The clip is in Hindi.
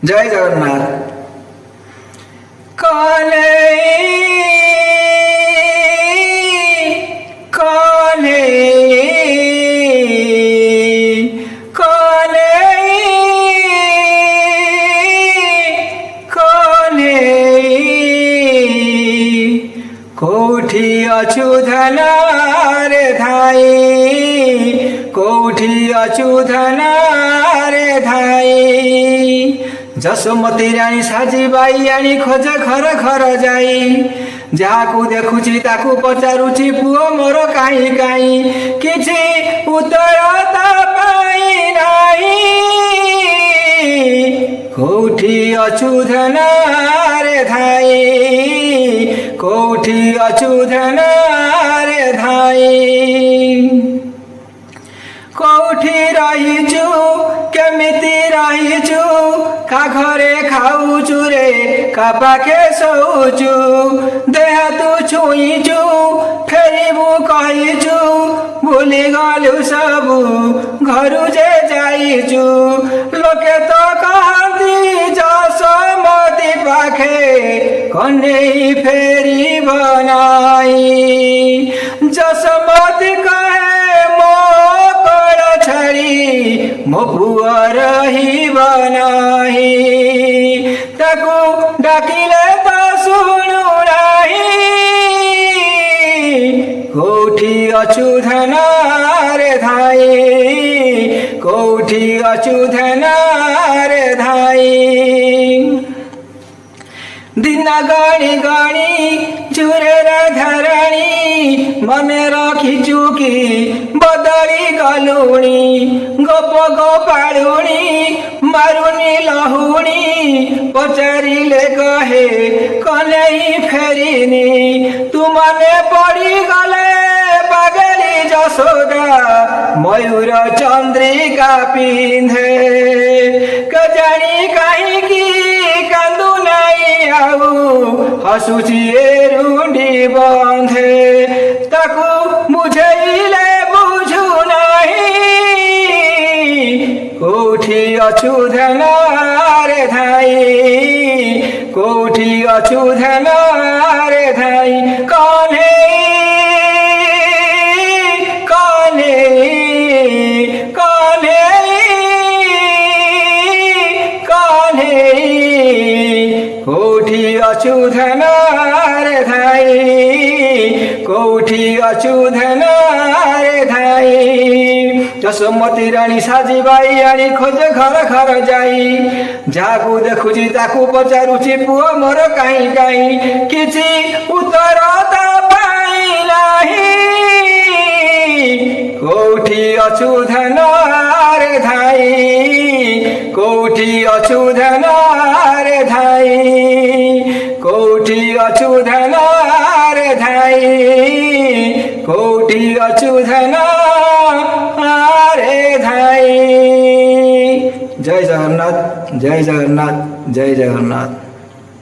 जय जगन्नाथ। काले काले काले काले कोठी अचुधना रे धाई, कोठी अचुधना रे धाई। जसोमती राणी साजी बाई आनी खोज घर घर जाई, जहाकू देखुची ताकू पचारुची पुओ मोर काई काई, किछि उत्तर ता पाई नाही। कोठी अचुधना रे धाई, कोठी अचुधना रे धाई। कोठी रहीचु केमिति रहीचु, का घरे खाऊचु रे का पाखे शोचु। देह तू छुईचु फेरिबु कहीचु, भूली गलु सबु घरु जे जाइचु। लोके तो कहती जसोमती पाखे कन्हई फेरी बनाई। जसोमती कहे मो कोल छड़ी मो पुआ रही बनाही, ताकू डाकिले तो सुनु नाही। कोठी अचुधना रे धाई, कोठी अचुधना रे धाई। दिन गणी गणी चुरेर धरणी, मने रखिचु कि बदली गलुणी। गोप गोपाळुणी मारुनी लहुणी, पचारिले कहे कन्हई फेरिनी। तुमने पड़ी गले पागली जसोदा, मयूर चंद्रिका पिंधे। कजाणी कहीं कांदू नहीं आऊ, हसुची रुंडी बंधे। ताकू बुझेले बुझू नहीं, कोठी अचुधना रे धाई, कोठी अचुधना रे धाई। कान्हे कान्हे कान्हे कान्हे, कोठी अचुधना रे धाई, कोठी अचुधना रे धाई। जसोमती राणी साजी बाई आनी खोज घर घर जाई, जाकू देखुची ताकू पचारुची पुओ मोर काई काई, किछि उत्तर ता पाई नाही। कोठी अचुधना रे धाई, कोठी अचुधना रे धाई, कोठी अचुधना रे धाई, कोठी अचुधना रे धाई। जय जगन्नाथ, जय जगन्नाथ, जय जगन्नाथ।